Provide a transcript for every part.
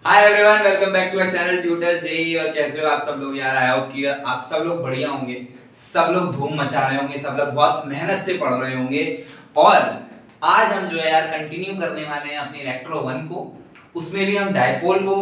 Hi everyone, welcome back to our channel tutor JE. और कैसे हो आप सब लोग यार? आई होप कि आप सब लोग बढ़िया होंगे, सब लोग धूम मचा रहे होंगे, सब लोग बहुत मेहनत से पढ़ रहे होंगे। और आज हम जो है यार कंटिन्यू करने वाले हैं अपने इलेक्ट्रो 1 को। उसमें भी हम डायपोल को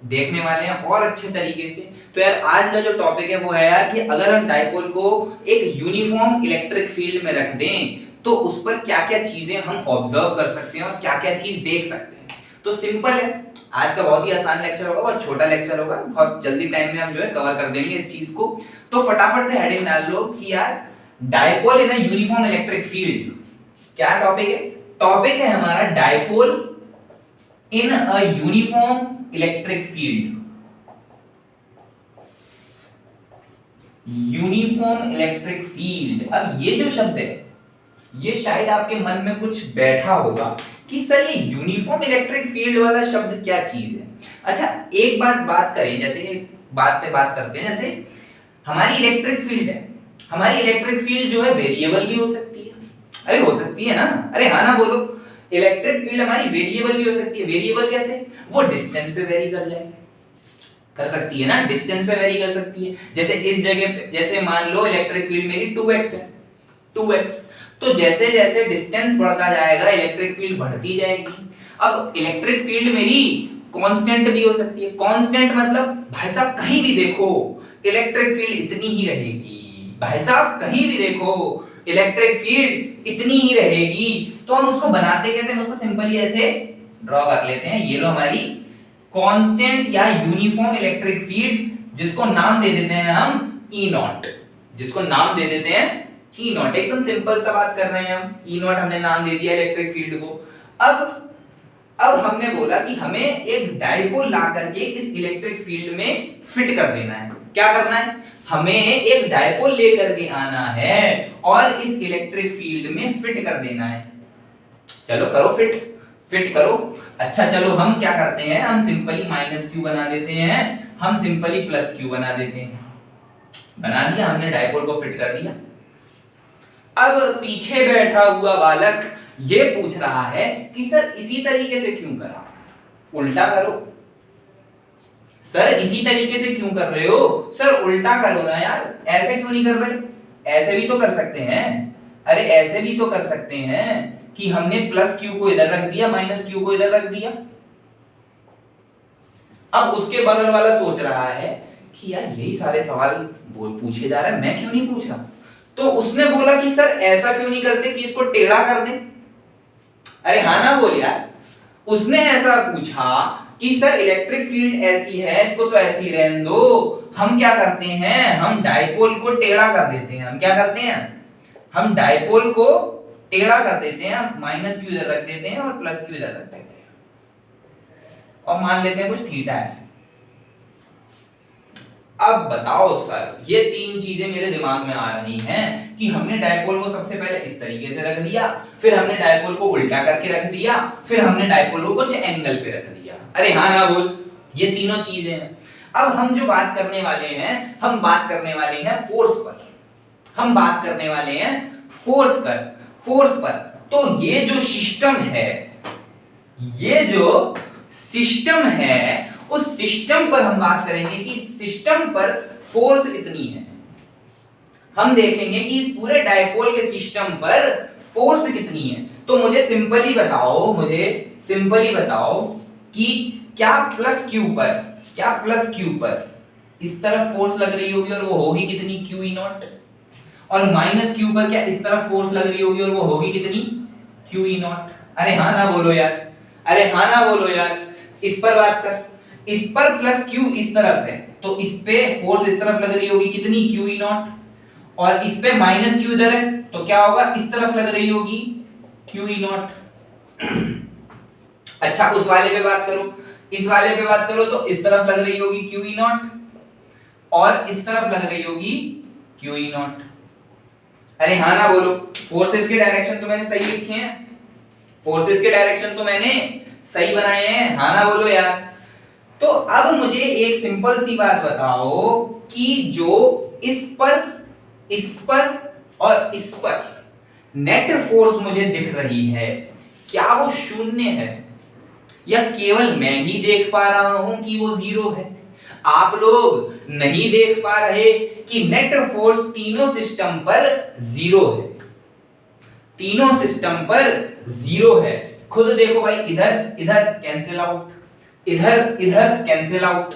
देखने वाले हैं और अच्छे तरीके से। तो यार आज का जो टॉपिक है वो है यार कि अगर हम डायपोल को एक यूनिफॉर्म इलेक्ट्रिक फील्ड में रख दें तो उस पर क्या क्या चीजें हम ऑब्जर्व कर सकते हैं और क्या क्या चीज देख सकते हैं। तो सिंपल है, आज का बहुत ही आसान लेक्चर होगा, बहुत छोटा लेक्चर होगा, बहुत जल्दी टाइम में हम जो है कवर कर देंगे इस चीज को। तो फटाफट से हेडिंग डाल लो कि यार dipole in a uniform electric field. क्या टॉपिक है? टॉपिक है हमारा dipole in a uniform electric field. Uniform electric field. अब ये जो शब्द है ये शायद आपके मन में कुछ बैठा होगा कि सर ये यूनिफॉर्म इलेक्ट्रिक फील्ड वाला शब्द क्या चीज है। अच्छा, एक बात करें, जैसे बात पे बात करते हैं। जैसे हमारी इलेक्ट्रिक फील्ड है, हमारी इलेक्ट्रिक फील्ड जो है वेरिएबल भी हो सकती है। अरे हो सकती है ना? अरे हाँ ना बोलो। इलेक्ट्रिक फील्ड हमारी वेरिएबल भी हो सकती है। वेरिएबल कैसे? वो डिस्टेंस पे वेरी कर जाए, कर सकती है ना, डिस्टेंस पे वेरी कर सकती है। जैसे इस जगह पे, जैसे मान लो इलेक्ट्रिक फील्ड मेरी 2x है, 2x। तो जैसे जैसे डिस्टेंस बढ़ता जाएगा इलेक्ट्रिक फील्ड बढ़ती जाएगी। अब इलेक्ट्रिक फील्ड मेरी कांस्टेंट भी हो सकती है। कांस्टेंट मतलब भाई साहब कहीं भी देखो इलेक्ट्रिक फील्ड इतनी ही रहेगी। भाई साहब कहीं भी देखो इलेक्ट्रिक फील्ड इतनी ही रहेगी। तो हम उसको बनाते कैसे? हम उसको सिंपली ऐसे ड्रॉ कर लेते हैं। ये लो हमारी कांस्टेंट या यूनिफॉर्म इलेक्ट्रिक फील्ड, जिसको नाम दे देते हैं हम ई नॉट। जिसको नाम दे देते हैं ई नॉट। एकदम सिंपल सा बात कर रहे हैं हम। ई नॉट हमने नाम दे दिया इलेक्ट्रिक फील्ड को। अब हमने बोला कि हमें एक डायपोल ला करके इस इलेक्ट्रिक फील्ड में फिट कर देना है। क्या करना है? हमें एक डायपोल लेकर के आना है और इस इलेक्ट्रिक फील्ड में फिट कर देना है। चलो करो फिट, फिट करो। अच्छा चलो हम क्या करते हैं, हम सिंपली माइनस क्यू बना देते हैं, हम सिंपली प्लस क्यू बना देते हैं। बना दिया हमने, डायपोल को फिट कर दिया। अब पीछे बैठा हुआ बालक ये पूछ रहा है कि सर इसी तरीके से क्यों करा? उल्टा करो। सर इसी तरीके से क्यों कर रहे हो? सर उल्टा करो ना यार, ऐसे क्यों नहीं कर रहे? ऐसे भी तो कर सकते हैं। अरे ऐसे भी तो कर सकते हैं कि हमने प्लस क्यू को इधर रख दिया, माइनस क्यू को इधर रख दिया। अब उसके बगल वाला सोच रहा है कि यार यही सारे सवाल पूछे जा रहे हैं, मैं क्यों नहीं पूछ रहा? तो उसने बोला कि सर ऐसा क्यों नहीं करते कि इसको टेढ़ा कर दें। अरे हाँ ना बोल यार। उसने ऐसा पूछा कि सर इलेक्ट्रिक फील्ड ऐसी है, इसको तो ऐसे ही रहने दो। हम क्या करते हैं, हम डायपोल को टेढ़ा कर देते हैं। हम क्या करते हैं, हम डायपोल को टेढ़ा कर देते हैं। माइनस क्यू इधर रख देते हैं और प्लस क्यू इधर रख देते हैं और मान लेते हैं कुछ थीटा है। अब बताओ सर, ये तीन चीजें मेरे दिमाग में आ रही हैं कि हमने डायपोल को सबसे पहले इस तरीके से रख दिया, फिर हमने डायपोल को उल्टा करके रख दिया, फिर हमने डायपोल को कुछ एंगल पे रख दिया। अरे हाँ ना बोल, ये तीनों चीजें हैं। अब हम जो बात करने वाले हैं, हम बात करने वाले हैं फोर्स पर। हम बात करने वाले हैं फोर्स पर। तो ये जो सिस्टम है, ये जो सिस्टम है, उस सिस्टम पर हम बात करेंगे कि सिस्टम पर फोर्स कितनी है। हम देखेंगे कि इस पूरे डायपोल के सिस्टम पर फोर्स कितनी है। तो मुझे सिंपली बताओ कि क्या प्लस क्यू पर इस तरफ फोर्स लग रही होगी और वो होगी कितनी, क्यू ई नॉट। और माइनस क्यू पर क्या इस तरफ फोर्स लग रही होगी और वो होगी कितनी, क्यू ई नॉट। अरे हाँ ना बोलो यार, अरे हाँ ना बोलो यार। इस पर बात कर, इस पर प्लस क्यू इस तरफ है तो इस पे फोर्स इस तरफ लग रही होगी कितनी, क्यू ई नॉट। और इस पे माइनस क्यू इधर है तो क्या होगा, इस तरफ लग रही होगी क्यू ई नॉट। अच्छा उस वाले पे बात करो, इस वाले पे बात करो तो इस तरफ लग रही होगी क्यू ई नॉट और इस तरफ लग रही होगी क्यू ई नॉट। अरे हाँ ना बोलो। फोर्सेस के डायरेक्शन तो मैंने सही लिखे हैं, फोर्सेस के डायरेक्शन तो मैंने सही बनाए हैं। हाँ ना बोलो यार। तो अब मुझे एक सिंपल सी बात बताओ कि जो इस पर और इस पर नेट फोर्स मुझे दिख रही है, क्या वो शून्य है या केवल मैं ही देख पा रहा हूं कि वो जीरो है? आप लोग नहीं देख पा रहे कि नेट फोर्स तीनों सिस्टम पर जीरो है, तीनों सिस्टम पर जीरो है। खुद देखो भाई, इधर इधर कैंसिल आउट, इधर इधर कैंसिल आउट,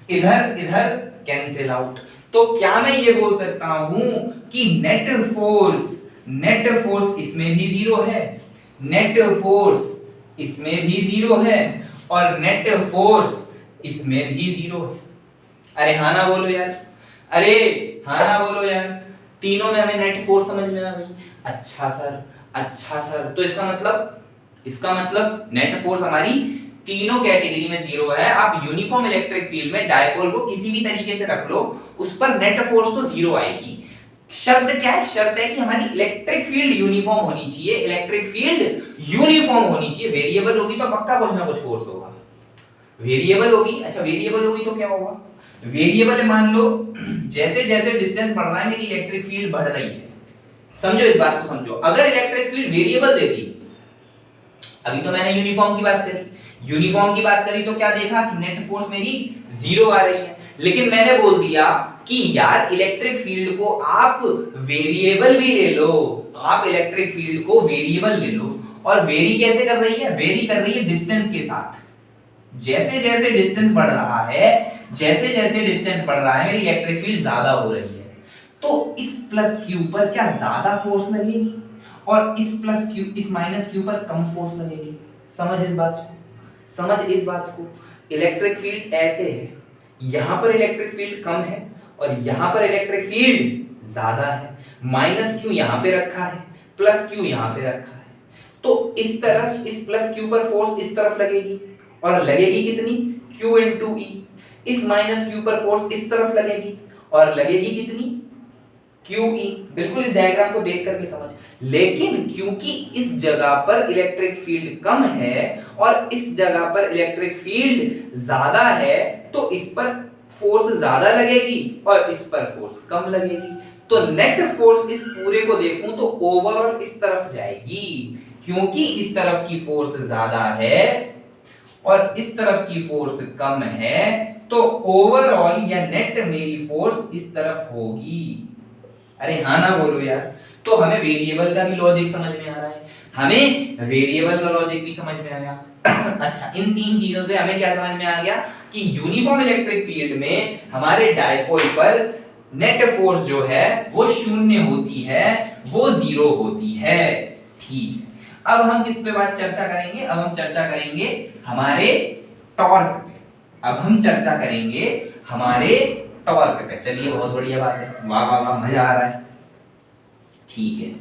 इधर इधर कैंसिल आउट। तो क्या मैं ये बोल सकता हूं कि नेट फोर्स इसमें भी जीरो है, नेट फोर्स इसमें भी जीरो है, और नेट फोर्स इसमें भी जीरो है? अरे हाँ ना बोलो यार, अरे हाँ ना बोलो यार। तीनों में हमें नेट फोर्स समझ में आ गई। अच्छा सर, अच्छा सर, तो इसका मतलब नेट फोर्स हमारी तीनों कैटेगरी में जीरो है। आप यूनिफॉर्म इलेक्ट्रिक फील्ड में डायपोल को किसी भी तरीके से रख लो, उस पर नेट फोर्स तो जीरो आएगी। शर्त क्या है? शर्त है कि हमारी इलेक्ट्रिक फील्ड यूनिफॉर्म होनी चाहिए, इलेक्ट्रिक फील्ड यूनिफॉर्म होनी चाहिए। वेरिएबल होगी तो पक्का कुछ ना कुछ फोर्स होगा। वेरिएबल होगी, अच्छा वेरिएबल होगी तो क्या होगा? वेरिएबल मान लो जैसे जैसे डिस्टेंस बढ़ रहा है मेरी इलेक्ट्रिक फील्ड बढ़ रही है। समझो इस बात को समझो। अगर इलेक्ट्रिक फील्ड वेरिएबल देती, अभी तो मैंने यूनिफॉर्म की बात करी, यूनिफॉर्म की बात करी तो क्या देखा कि नेट फोर्स मेरी जीरो आ रही है। लेकिन मैंने बोल दिया कि यार इलेक्ट्रिक फील्ड को आप वेरिएबल भी ले लो, आप इलेक्ट्रिक फील्ड को वेरिएबल ले लो। और वेरी कैसे कर रही है? वेरी कर रही है डिस्टेंस के साथ। जैसे जैसे डिस्टेंस बढ़ रहा है, जैसे जैसे डिस्टेंस बढ़ रहा है मेरी इलेक्ट्रिक फील्ड ज्यादा हो रही है। तो इस प्लस क्यू पर क्या ज्यादा फोर्स लगेगी, और इस माइनस क्यू पर कम फोर्स लगेगी। समझ इस बात को, समझ इस बात को। इलेक्ट्रिक फील्ड ऐसे है, यहां पर इलेक्ट्रिक फील्ड कम है और यहां पर इलेक्ट्रिक फील्ड ज्यादा है। माइनस क्यू यहां पे रखा है, प्लस क्यू यहां पे रखा है। तो इस तरफ इस प्लस क्यू पर फोर्स इस तरफ लगेगी, और लगेगी कितनी? Q into E। इस माइनस क्यू पर फोर्स इस तरफ लगेगी, और लगेगी कितनी? QE। बिल्कुल इस डायग्राम को देख करके समझ। लेकिन क्योंकि इस जगह पर इलेक्ट्रिक फील्ड कम है और इस जगह पर इलेक्ट्रिक फील्ड ज्यादा है, तो इस पर फोर्स ज्यादा लगेगी और इस पर फोर्स कम लगेगी। तो नेट फोर्स इस पूरे को देखूं तो ओवरऑल इस तरफ जाएगी, क्योंकि इस तरफ की फोर्स ज्यादा है और इस तरफ की फोर्स कम है। तो ओवरऑल या नेट मेरी फोर्स इस तरफ होगी। अरे हाँ ना बोलो यार। तो हमें वेरिएबल का भी लॉजिक समझ में आ रहा है, हमें वेरिएबल का लॉजिक भी समझ में आया। अच्छा, इन तीन चीजों से हमें क्या समझ में आ गया कि यूनिफॉर्म इलेक्ट्रिक फील्ड में हमारे डायपोल पर नेट फोर्स जो है वो शून्य होती है, वो जीरो होती है। ठीक, अब हम किस पे बात चर्चा करेंगे? अब हम चर्चा करेंगे हमारे टॉर्क पे। अब हम चर्चा करेंगे हमारे टॉर्क पे। चलिए, बहुत बढ़िया बात है, वाह वाह वाह, मजा आ रहा है। ठीक है।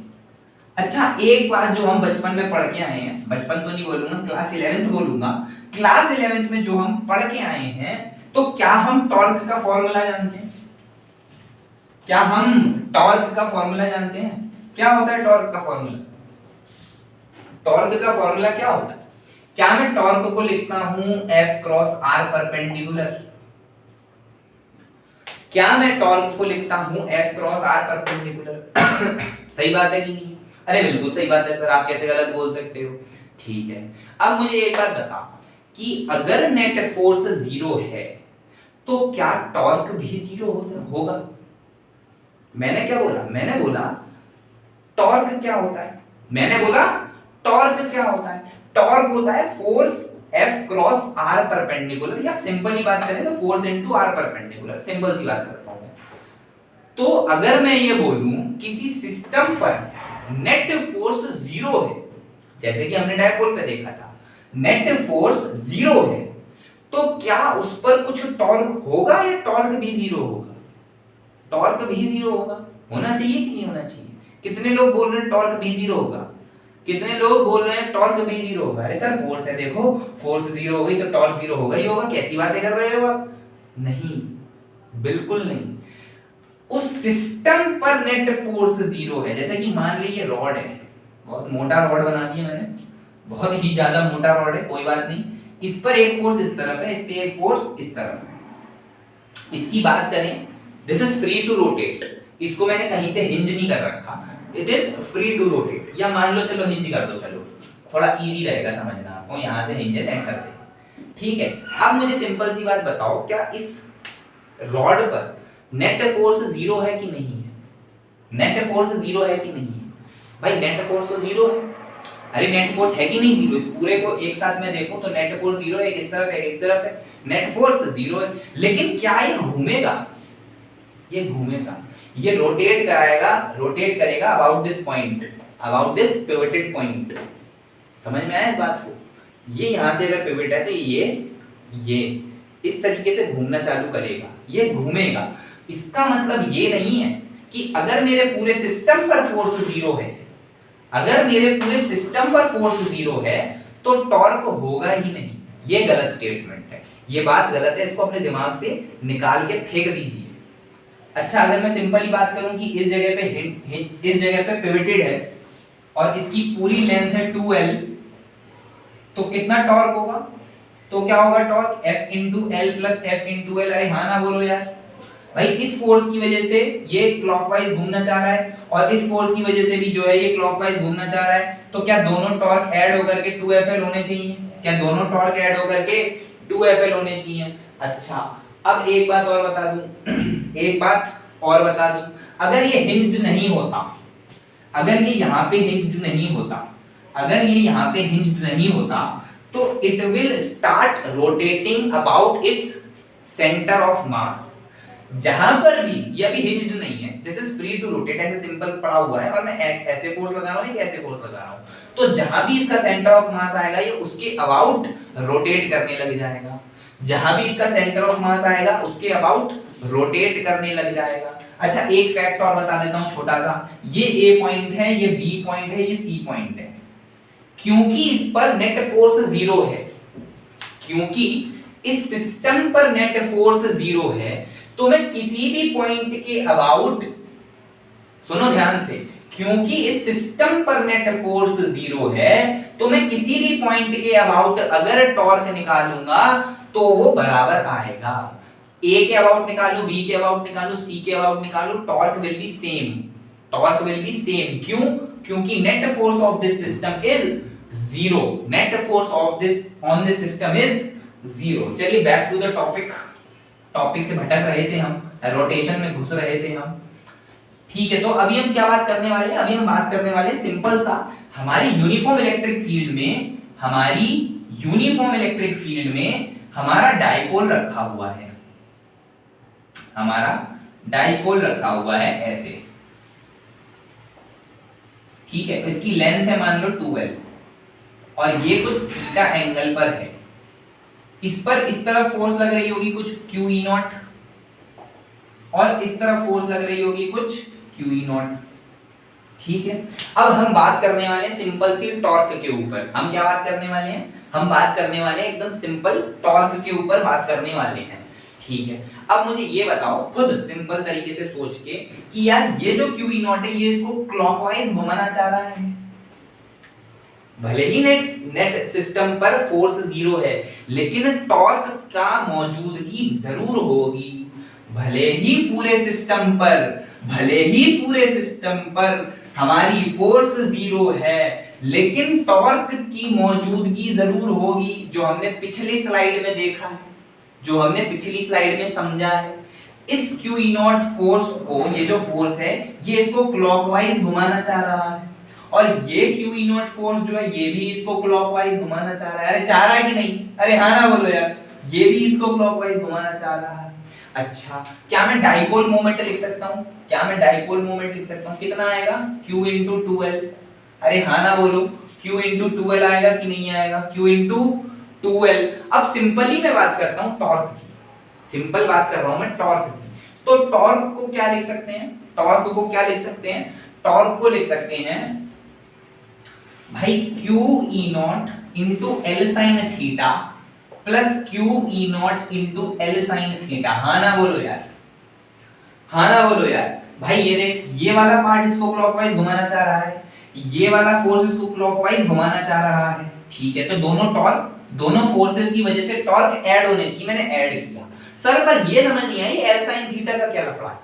अच्छा, एक बात जो हम बचपन में पढ़ के आए हैं, बचपन तो नहीं बोलूंगा, क्लास 11th बोलूंगा। क्लास 11th में जो हम पढ़ के आए हैं, तो क्या हम टॉर्क का फॉर्मूला जानते हैं? क्या हम टॉर्क का फॉर्मूला जानते हैं? क्या होता है टॉर्क का फॉर्मूला? टॉर्क का फॉर्मूला क्या होता है? क्या मैं टॉर्क को लिखता हूं F क्रॉस R परपेंडिकुलर? क्या मैं टॉर्क को लिखता हूं F क्रॉस R परपेंडिकुलर? सही बात है कि नहीं? अरे बिल्कुल सही बात है सर, आप कैसे गलत बोल सकते हो? ठीक है। अब मुझे एक बात बताओ कि अगर नेट फोर्स जीरो है तो क्या टॉर्क भी जीरो होगा? मैंने क्या बोला? मैंने बोला टॉर्क क्या होता है? मैंने बोला टॉर्क क्या होता है? टॉर्क होता है force F cross R perpendicular, या सिंपल ही बात करें तो force into R perpendicular. Simple सी बात करता हूं मैं। तो अगर मैं ये बोलूं किसी सिस्टम पर नेट फोर्स जीरो है, जैसे कि हमने डायपोल पे देखा था, नेट फोर्स जीरो है, तो क्या उस पर कुछ टॉर्क होगा या टॉर्क भी जीरो होगा? टॉर्क भी जीरो होगा। होना चाहिए कि नहीं होना चाहिए? कितने लोग बोल रहे हैं टॉर्क भी जीरो होगा? कितने लोग बोल रहे हैं टॉर्क भी जीरो होगा? अरे सर फोर्स है, देखो फोर्स जीरो हो गई तो टॉर्क जीरो होगा ही होगा। कैसी बातें कर रहे हो आप? नहीं, बिल्कुल नहीं। उस सिस्टम पर नेट फोर्स जीरो है। जैसे कि मान लीजिए रॉड है, बहुत मोटा रॉड बना दिया मैंने, बहुत ही ज्यादा मोटा रॉड है, कोई बात नहीं। इस पर एक फोर्स इस तरफ है, इस पे एक फोर्स इस तरफ है। इसकी बात करें, this is free to rotate. इसको मैंने कहीं से हिंज नहीं कर रखा, it is free to rotate. या मान लो, चलो हिंज कर दो, चलो थोड़ा इजी रहेगा समझना आपको। यहां से हिंज है सेंटर से, ठीक है, अब मुझे सिंपल सी बात बताओ, क्या इस रॉड पर नेट फोर्स जीरो है कि नहीं है? नेट फोर्स जीरो है कि नहीं है? भाई नेट फोर्स तो जीरो है। अरे नेट फोर्स है कि नहीं जीरो? इस पूरे को एक साथ में देखो तो नेट फोर्स जीरो है, इस तरफ है, इस तरफ है, नेट फोर्स जीरो है। लेकिन क्या ये घूमेगा? ये घूमेगा, ये रोटेट कराएगा, रोटेट करेगा about this point, about this pivoted point. समझ में आया इस बात को? ये यहां से अगर पिवट है तो ये इस तरीके से घूमना चालू करेगा, ये घूमेगा। इसका मतलब ये नहीं है कि अगर मेरे पूरे सिस्टम पर फोर्स जीरो है, अगर मेरे पूरे सिस्टम पर फोर्स जीरो है तो टॉर्क होगा ही नहीं। ये गलत स्टेटमेंट है, ये बात गलत है, इसको अपने दिमाग से निकाल के फेंक दीजिए। अच्छा, अगर मैं सिंपली बात करूं कि इस जगह पे पिवटेड है और इसकी पूरी लेंथ है 2l, तो कितना टॉर्क होगा? तो क्या होगा torque? F into L plus F into L। अरे हाँ ना बोलो यार। भाई इस फोर्स की वजह से ये क्लॉकवाइज घूमना चाह रहा है और इस फोर्स की वजह से भी जो है ये क्लॉकवाइज घूमना चाह रहा है, तो क्या दोनों टॉर्क ऐड होकर के 2FL होने चाहिए? क्या दोनों टॉर्क ऐड होकर के 2FL होने चाहिए? अच्छा, अब एक बात और बता दूं एक बात और बता दूं, अगर ये हिंज्ड नहीं होता, अगर ये यहाँ पे हिंज्ड नहीं होता, अगर ये यहाँ पे हिंज्ड नहीं होता तो it will start rotating about its centre of mass. जहां पर भी ये अभी हिंज्ड नहीं है, this is free to rotate, ऐसे सिंपल पड़ा हुआ है और मैं ऐसे फोर्स लगा रहा हूं, एक ऐसे फोर्स लगा रहा हूं, तो जहां भी इसका सेंटर ऑफ मास आएगा ये उसके अबाउट रोटेट करने लग जाएगा। जहां भी इसका सेंटर ऑफ मास आएगा उसके अबाउट रोटेट करने लग जाएगा। अच्छा, एक फैक्ट और बता देता हूं छोटा सा, ये ए पॉइंट है, ये बी पॉइंट है, ये सी पॉइंट है। क्योंकि इस पर नेट फोर्स जीरो है, क्योंकि इस सिस्टम पर नेट फोर्स जीरो है, तो मैं किसी भी पॉइंट के अबाउट, सुनो ध्यान से, क्योंकि इस सिस्टम पर नेट फोर्स जीरो है तो मैं किसी भी पॉइंट के अबाउट अगर टॉर्क निकालूंगा तो वो बराबर आएगा। ए के अबाउट निकालू, बी के अबाउट निकालू, सी के अबाउट निकालू, torque will be same, torque will be same. क्यों? क्योंकि net force of this system is zero, net force of this on this system is zero. चलिए back to the topic, topic से भटक रहे थे हम, रोटेशन में घुस रहे थे हम। ठीक है, तो अभी हम क्या बात करने वाले हैं? अभी हम बात करने वाले हैं सिंपल सा, हमारी यूनिफॉर्म इलेक्ट्रिक फील्ड में, हमारी यूनिफॉर्म इलेक्ट्रिक फील्ड में हमारा डाइपोल रखा हुआ है, हमारा डाइपोल रखा हुआ है ऐसे। ठीक है, इसकी लेंथ है मान लो 2l और ये कुछ थीटा एंगल पर है। इस पर इस तरफ फोर्स लग रही होगी कुछ q e नॉट और इस तरफ फोर्स लग रही होगी कुछ q e नॉट। ठीक है, अब हम बात करने वाले हैं सिंपल सी टॉर्क के ऊपर। हम क्या बात करने वाले हैं? हम बात करने वाले हैं एकदम सिंपल टॉर्क के ऊपर बात करने वाले हैं। ठीक है, अब मुझे ये बताओ खुद सिंपल तरीके से सोच के कि यार ये जो q e नॉट है ये इसको क्लॉकवाइज घुमाना चाह रहा है। भले ही नेट सिस्टम पर फोर्स जीरो है लेकिन टॉर्क का मौजूदगी जरूर होगी। भले ही पूरे सिस्टम पर हमारी फोर्स जीरो है लेकिन टॉर्क की मौजूदगी जरूर होगी, जो हमने पिछली स्लाइड में देखा है, जो हमने पिछली स्लाइड में समझा है। इस q e नॉट फोर्स को, ये जो फोर्स है ये इसको क्लॉकवाइज घुमाना चाह रहा है और ये q e नॉट फोर्स जो है ये भी इसको क्लॉकवाइज घुमाना चाह रहा है। अरे चाह रहा है कि नहीं? अरे हाँ ना बोलो यार, ये भी इसको क्लॉकवाइज घुमाना चाह रहा है। अच्छा, क्या मैं डाइपोल मोमेंट लिख सकता हूँ? क्या मैं डाइपोल मोमेंट लिख सकता हूँ? कितना आएगा? q into 2l। अरे हाँ ना बोलो, q into 2l आएगा कि नहीं आएगा? q into 2l। अब सिंपली मैं बात करता हूँ टॉर्क की, सिंपल बात कर रहा हूँ मैं टॉर्क की। तो टॉर्क को क्या लिख सकते हैं? टॉर्क को क्या लिख सकते हैं? टॉर्क को लिख सकते हैं भाई q e not into l sin theta plus q e not into l sin theta. हाँ ना बोलो यार, हाँ ना बोलो यार। भाई ये देख, ये वाला पार्ट इसको क्लॉकवाइज घुमाना चाह रहा है, ये वाला फोर्स इसको क्लॉकवाइज घुमाना चाह रहा है। ठीक है, तो दोनों टॉर्क, दोनों फोर्सेस की वजह से टॉर्क ऐड होने चाहिए, मैंने ऐड किया। सर पर ये समझ नहीं आई L sin थीटा का क्या लफड़ा है?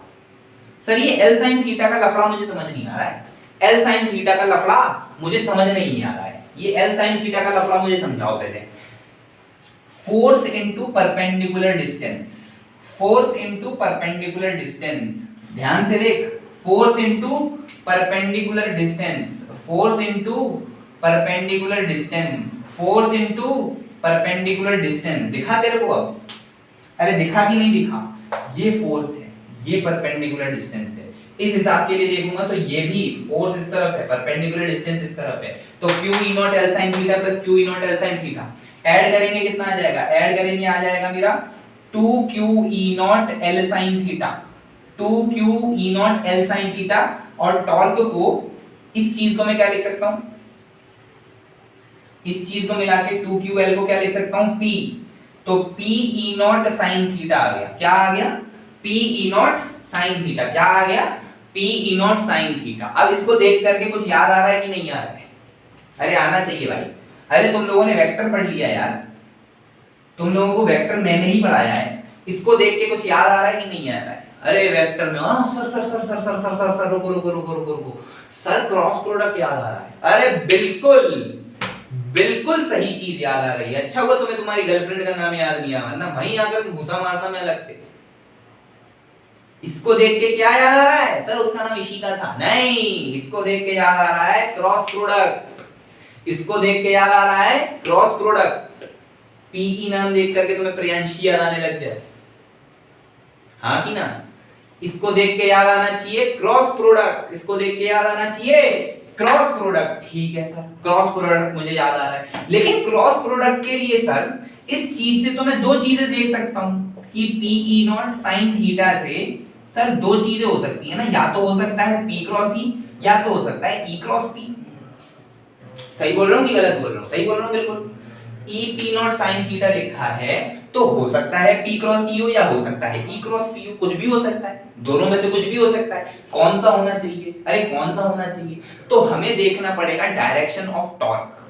सर ये L sin थीटा का लफड़ा मुझे समझ नहीं आ रहा है। L sin थीटा का लफड़ा मुझे समझ नहीं आ रहा है। ये L sin थीटा का लफड़ा मुझे समझाओ पहले। Force into perpendicular distance, force into perpendicular distance, ध्यान से देख, force into perpendicular distance, force into perpendicular distance, force into perpendicular distance. दिखा तेरे को अब? अरे दिखा कि नहीं दिखा? ये फोर्स है, ये परपेंडिकुलर डिस्टेंस है। इस हिसाब के लिए देखूंगा तो ये भी फोर्स इस तरफ है, परपेंडिकुलर डिस्टेंस इस तरफ है, तो q e not l sin theta plus q e not l sin theta add करेंगे कितना आ जाएगा? ऐड करेंगे आ जाएगा मेरा 2q e not l sin theta, 2q e not l sin theta. और टॉर्क को, इस चीज को मैं क्या लिख सकता हूं? इस चीज को मिला के 2ql को क्या लिख सकता हूं? p, तो p e naught sin theta आ गया। क्या आ गया? p e naught sin theta. क्या आ गया? p e naught sin theta. अब इसको देख करके कुछ याद आ रहा है कि नहीं आ रहा है? अरे आना चाहिए भाई। अरे तुम लोगों ने वेक्टर पढ़ लिया यार, तुम लोगों को वेक्टर मैंने ही पढ़ाया है। इसको देख के कुछ याद आ रहा है कि नहीं आ रहा है? अरे वेक्टर में sir sir sir sir sir sir sir sir रुको रुको रुको रुको रुको सर, क्रॉस प्रोडक्ट याद आ रहा है। अरे बिल्कुल बिल्कुल सही चीज याद आ रही है। अच्छा हुआ तुम्हें तुम्हारी गर्लफ्रेंड का नाम याद नहीं आया, वरना वहीं आकर घुसा मारता मैं अलग से। इसको देख के क्या याद आ रहा है? सर उसका नाम इशिका था। नहीं, इसको देख के याद आ रहा है क्रॉस प्रोडक्ट, इसको देख के याद आ रहा है क्रॉस प्रोडक्ट। पीई नाम देख करके तुम्हें प्रियांशी याद आने लग जाए, हाँ कि ना? इसको देख के याद आना चाहिए क्रॉस प्रोडक्ट, इसको देख के याद आना चाहिए क्रॉस प्रोडक्ट। ठीक है सर, क्रॉस प्रोडक्ट मुझे याद आ रहा है, लेकिन क्रॉस प्रोडक्ट के लिए सर इस चीज से तो मैं दो चीजें देख सकता हूं कि पीई नॉट साइन थीटा से सर दो चीजें हो सकती है ना, या तो हो सकता है p क्रॉस ई, या तो हो सकता है e क्रॉस p। सही बोल रहा हूँ कि गलत बोल रहा हूँ? सही बोल रहा हूँ बिल्कुल। e p not sine theta लिखा है तो हो सकता है p क्रॉस e हो या हो सकता है e क्रॉस p हो, कुछ भी हो सकता है, दोनों में से कुछ भी हो सकता है। कौन सा होना चाहिए? अरे कौन सा होना चाहिए? तो हमें देखना पड़ेगा डायरेक्शन ऑफ टॉर्क,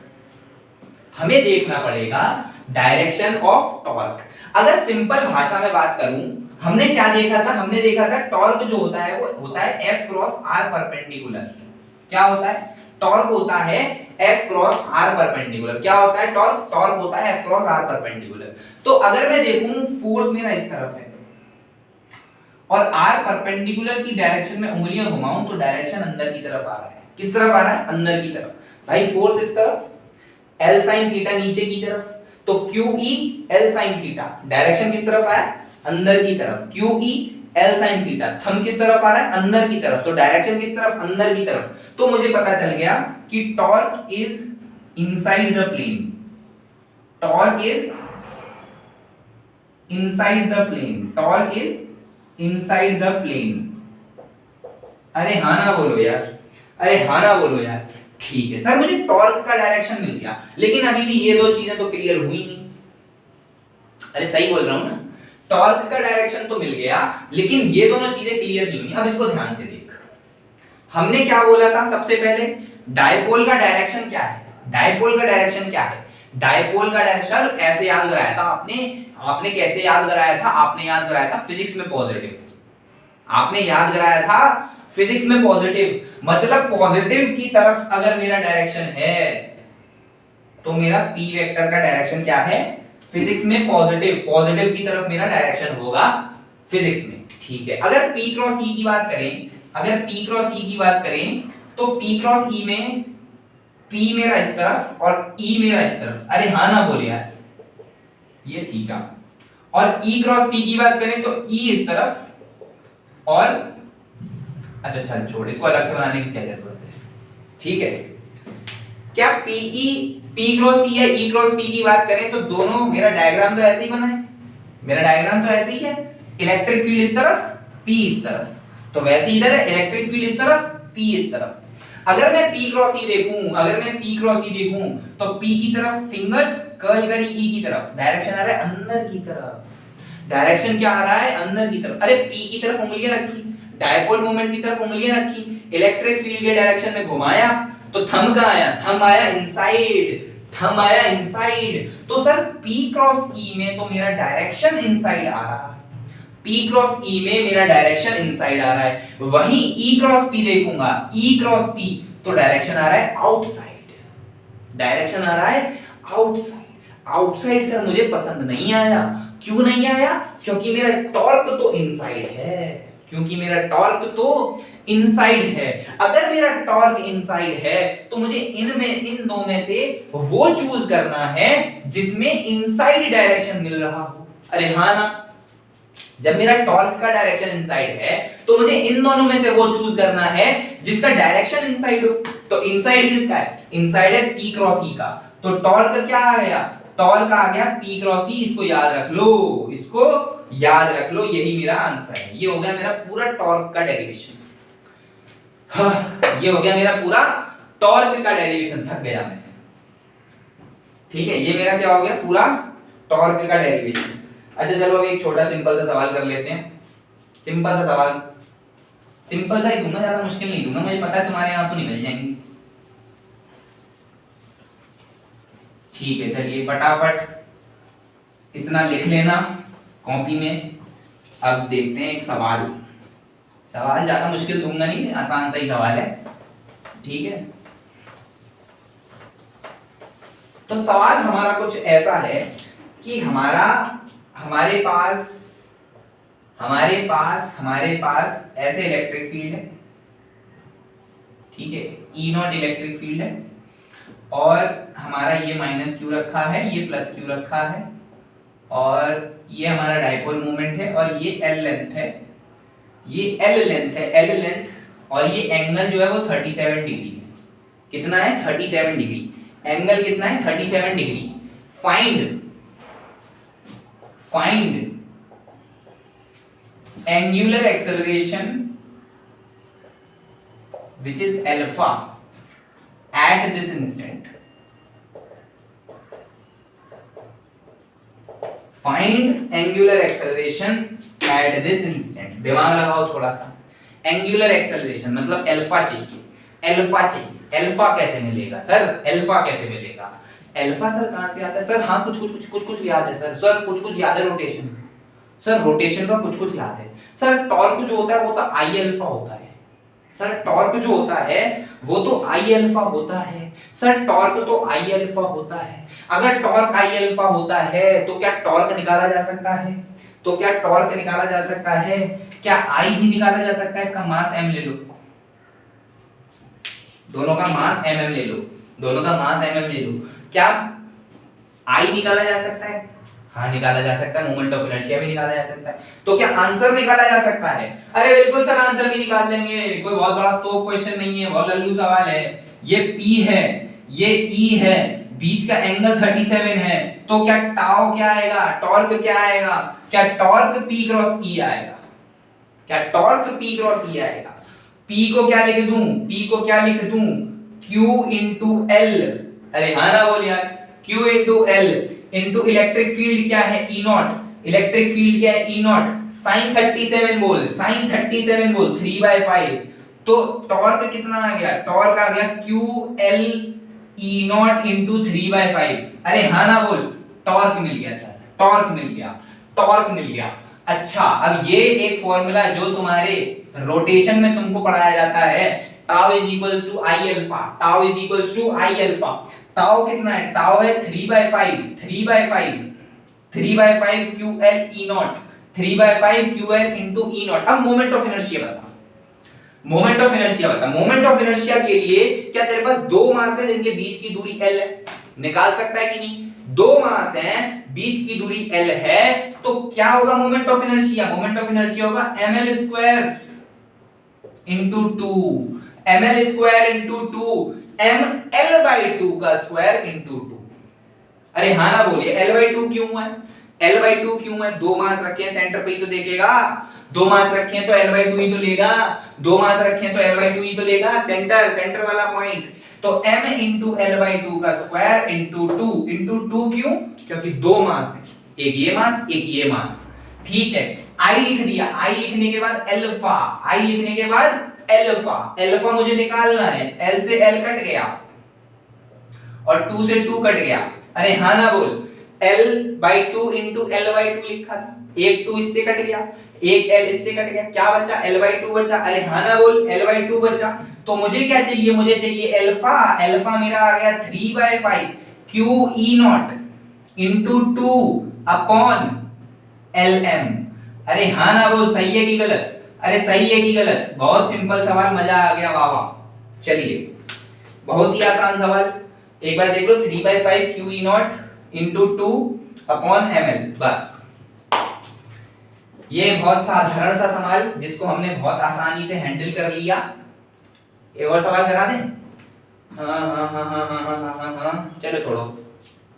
हमें देखना पड़ेगा डायरेक्शन ऑफ टॉर्क। अगर सिंपल भाषा में बात करूं, हमने क्या देखा था? हमने देखा था टॉर्क जो होता है वो होता है F क्रॉस R परपेंडिकुलर। क्या होता है? टॉर्क होता है F क्रॉस R परपेंडिकुलर। क्या होता है टॉर्क? टॉर्क होता है F क्रॉस R परपेंडिकुलर। तो अगर मैं देखूं फोर्स मेरा इस तरफ है और R परपेंडिकुलर की डायरेक्शन में उंगलियां घुमाऊं तो डायरेक्शन अंदर की तरफ आ रहा है। किस तरफ आ रहा है? अंदर की तरफ। भाई फोर्स इस तरफ, L sin थीटा नीचे की तरफ, तो QE L sin theta direction किस तरफ आया? अंदर की तरफ। QE L sin theta, thumb किस तरफ आ रहा है? अंदर की तरफ, तो डायरेक्शन किस तरफ? अंदर की तरफ। तो मुझे पता चल गया कि torque is inside the plane, torque is inside the plane, torque is inside the plane. अरे हाँ ना बोलो यार, अरे हाँ ना बोलो यार। ठीक है सर, मुझे टॉर्क का डायरेक्शन मिल गया, लेकिन अभी भी ये दो चीजें तो क्लियर हुई नहीं। अरे सही बोल रहा हूं ना? टॉर्क का डायरेक्शन तो मिल गया, लेकिन ये दोनों चीजें क्लियर नहीं हुई। अब इसको ध्यान से देख, हमने क्या बोला था सबसे पहले? डायपोल का डायरेक्शन क्या है? डायपोल का डायरेक्शन क्या है? डायपोल का डायरेक्शन ऐसे याद कराया था आपने। आपने कैसे याद कराया था? आपने याद कराया था फिजिक्स में पॉजिटिव, आपने याद कराया था फिजिक्स में पॉजिटिव। मतलब पॉजिटिव की तरफ अगर मेरा डायरेक्शन है तो मेरा p वेक्टर का डायरेक्शन क्या है? फिजिक्स में पॉजिटिव, पॉजिटिव की तरफ मेरा डायरेक्शन होगा फिजिक्स में। ठीक है, अगर p क्रॉस e की बात करें, अगर p क्रॉस e की बात करें तो p क्रॉस e में p मेरा इस तरफ और e मेरा इस तरफ। अरे हाँ ना बोले यार, ये थीटा। और e क्रॉस p की बात करें तो e इस तरफ और अच्छा चल छोड़, इसको अलग से बनाने की क्या जरूरत है? ठीक है, क्या PE P क्रॉस E या E क्रॉस P की बात करें तो दोनों, मेरा डायग्राम तो ऐसे ही बना है, मेरा डायग्राम तो ऐसे ही है। इलेक्ट्रिक फील्ड इस तरफ, P इस तरफ, तो वैसे इधर है इलेक्ट्रिक फील्ड इस तरफ, P इस तरफ। अगर मैं P क्रॉस E देखूं, अगर मैं P क्रॉस E देखूं तो P की तरफ फिंगर्स कर्ल करी E की तरफ, डायरेक्शन आ रहा है अंदर की तरफ। डायरेक्शन क्या आ रहा है? अंदर की तरफ। अरे P की तरफ उंगलियां रखी, डायपोल मोमेंट की तरफ उंगलियां रखी, इलेक्ट्रिक फील्ड के डायरेक्शन में घुमाया तो थंब कहां आया? थंब आया इनसाइड, थंब आया इनसाइड। तो सर P क्रॉस E में तो मेरा डायरेक्शन इनसाइड आ रहा है, P क्रॉस E में मेरा डायरेक्शन इनसाइड आ रहा है। वहीं E क्रॉस P देखूंगा, E क्रॉस P तो डायरेक्शन आ रहा है आउटसाइड, डायरेक्शन आ रहा है आउटसाइड। आउटसाइड सर मुझे पसंद नहीं आया। क्यों नहीं आया? क्योंकि मेरा टॉर्क तो इनसाइड है, क्योंकि मेरा टॉर्क तो इनसाइड है। अगर मेरा टॉर्क इनसाइड है तो मुझे इन दो में से वो चूज करना है जिसमें इनसाइड डायरेक्शन मिल रहा हो। अरे हाँ ना, जब मेरा टॉर्क का डायरेक्शन इनसाइड है तो मुझे इन दोनों में से वो चूज करना है जिसका डायरेक्शन इनसाइड हो। तो इनसाइड किसका है? इनसाइड है P क्रॉस E का। तो टॉर्क क्या आ गया? टॉर्क आ गया P क्रॉस E। इसको याद रख लो, इसको याद रख लो, यही मेरा आंसर है। ये हो गया मेरा पूरा टॉर्क का डेरिवेशन। ये हो गया मेरा पूरा टॉर्क का डेरिवेशन। थक गया मैं। ठीक है, ये मेरा क्या हो गया? पूरा टॉर्क का डेरिवेशन। अच्छा चलो अभी एक छोटा सिंपल सा सवाल कर लेते हैं। सिंपल सा सवाल, सिंपल सा ही दूंगा, ज्यादा मुश्किल नहीं दूंगा, मुझे पता है तुम्हारे आंसू निकल जाएंगे। ठीक है, चलिए फटाफट इतना लिख लेना कॉपी में। अब देखते हैं एक सवाल। सवाल ज्यादा मुश्किल दूंगा नहीं, आसान सा ही सवाल है। ठीक है, तो सवाल हमारा कुछ ऐसा है कि हमारे पास ऐसे इलेक्ट्रिक फील्ड है। ठीक है, E नॉट इलेक्ट्रिक फील्ड है और हमारा ये माइनस क्यू रखा है, ये प्लस क्यू रखा है और ये हमारा डाइपोल मोमेंट है और ये L लेंथ है, ये L लेंथ और ये एंगल जो है वो 37 डिग्री है। कितना है? 37 डिग्री। एंगल कितना है? 37 degree. Find angular acceleration which is alpha at this instant. Find angular acceleration at this instant. दिमाग लगाओ थोड़ा सा। एंगुलर एक्सेलरेशन मतलब अल्फा चाहिए, अल्फा चाहिए। अल्फा कैसे मिलेगा सर? अल्फा कैसे मिलेगा? अल्फा सर कहां से आता है सर? हाँ कुछ याद है सर कुछ याद है। रोटेशन सर, रोटेशन का कुछ याद है सर। टॉर्क जो होता है वो तो आई अल्फा होता है सर। टॉर्क जो होता है वो तो आई अल्फा होता है सर। टॉर्क तो आई अल्फा होता है। अगर टॉर्क आई अल्फा होता है तो क्या टॉर्क निकाला जा सकता है? तो क्या टॉर्क निकाला जा सकता है? क्या आई भी निकाला जा सकता है? इसका मास m ले लो, दोनों का मास mm ले लो, दोनों का मास mm ले लो। क्या आई निकाला जा सकता है? हाँ निकाला जा सकता है। मोमेंट ऑफ इनर्शिया भी निकाला जा सकता है। तो क्या आंसर निकाला जा सकता है? अरे बिल्कुल सर, आंसर भी निकाल देंगे, कोई बहुत बड़ा तो क्वेश्चन नहीं है, बहुत लल्लू सवाल है। ये P है, ये E है, बीच का एंगल 37 है, तो क्या टाउ क्या आएगा? टॉर्क क्या आएगा? क्या टॉर्क P क्रॉस E आएगा? क्या टॉर्क P क्रॉस E आएगा? P को क्या लिख दूं? P को क्या लिख दूं? Q into L। अरे हाँ ना बोल यार, Q into L into electric field क्या है? E not. इलेक्ट्रिक फील्ड क्या है? E naught. sin 37 बोल, sin 37 बोल 3/5। तो टॉर्क कितना आ गया? टॉर्क आ गया QL E नॉट into 3/5। अरे हाँ ना बोल, टॉर्क मिल गया सर, टॉर्क मिल गया, टॉर्क मिल गया। अच्छा, अब ये एक फॉर्मूला जो तुम्हारे रोटेशन में तुमको पढ़ाया जाता है, tau is equals to I alpha, tau is equals to I alpha. Tau कितना है? टाउ है 3/5 QL E naught, 3/5 QL into E naught. अब मोमेंट ऑफ इनर्शिया बता, मोमेंट ऑफ इनर्शिया बता। मोमेंट ऑफ इनर्शिया के लिए क्या तेरे पास दो मास है जिनके बीच की दूरी L है? निकाल सकता है कि नहीं? दो मास हैं, बीच की दूरी L है, तो क्या होगा moment of inertia? Moment of inertia होगा ml square into 2, ml square into 2, ml/2 का स्क्वायर into 2। अरे हाँ ना बोलिए, L/2 क्यों है? L/2 क्यों है? दो मास रखे हैं, सेंटर पे ही तो देखेगा। दो मास रखे हैं तो L/2 ही तो लेगा, दो मास रखे हैं तो L/2 ही तो लेगा, सेंटर वाला पॉइंट। तो m into L/2 का स्क्वायर into 2 क्यों? क्योंकि दो मास है, एक ये मास एक ये मास। ठीक है, I लिख दिया। I लिखने के बाद अल्फा, I लिखने के बाद अल्फा, अल्फा मुझे निकालना है। L से L कट गया और 2 से 2 कट गया। अरे हाँ ना बोल, L/2 into L/2 लिखा था, एक 2 इससे कट गया, एक L इससे कट गया, क्या बचा? L/2 बचा। अरे हाँ ना बोल, L/2 बचा। तो मुझे क्या चाहिए? मुझे चाहिए अल्फा। अल्फा मेरा आ गया 3/5 Q E not, into 2 upon LM। अरे हाँ ना बोल, सही है कि गलत? अरे सही है कि गलत? बहुत सिंपल सवाल, मजा आ गया, वाह वाह। चलिए बहुत ही आसान सवाल, एक बार देख लो, 3/5 QE0 इंटू 2 अपॉन ML। बस ये बहुत साधारण सा सवाल जिसको हमने बहुत आसानी से हैंडल कर लिया। एक और सवाल करा दें? हाँ, चलो छोड़ो,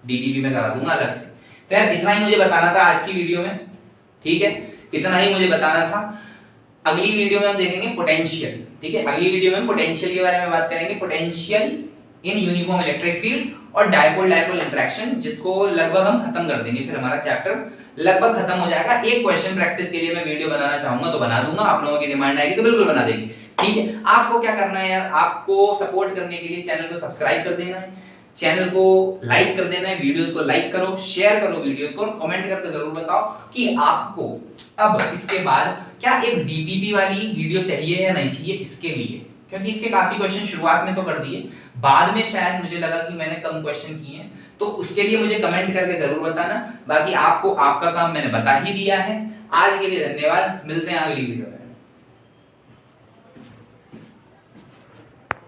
DPP में करा दूंगा अलग से। तो यार इतना ही मुझे बताना था आज की वीडियो में, ठीक है, इतना ही मुझे बताना था। अगली वीडियो में हम देखेंगे पोटेंशियल, ठीक है, अगली वीडियो में पोटेंशियल के बारे में बात करेंगे, potential in uniform electric field और डायपोल डायपोल इंटरेक्शन, जिसको लगभग हम खत्म कर देंगे, फिर हमारा चैप्टर लगभग खत्म हो जाएगा। एक क्वेश्चन प्रैक्टिस के लिए मैं वीडियो बनाना चाहूंगा तो बना दूंगा, आप लोगों की डिमांड आएगी तो बिल्कुल बना देंगे, ठीक है। आपको क्या करना है यार, आपको सपोर्ट करने के लिए चैनल को सब्सक्राइब कर देना है, चैनल को लाइक कर देना है, वीडियोस को लाइक करो, शेयर करो वीडियोस को, और कमेंट करके जरूर बताओ कि आपको अब इसके बाद क्या एक डीपीपी वाली वीडियो चाहिए या नहीं चाहिए इसके लिए, क्योंकि इसके काफी क्वेश्चन शुरुआत में तो कर दिए, बाद में शायद मुझे लगा कि मैंने कम क्वेश्चन किए हैं, तो उसके लिए मुझे कमेंट करके जरूर बताना। बाकी आपको आपका काम मैंने बता ही दिया है। आज के लिए धन्यवाद, मिलते हैं अगली वीडियो में।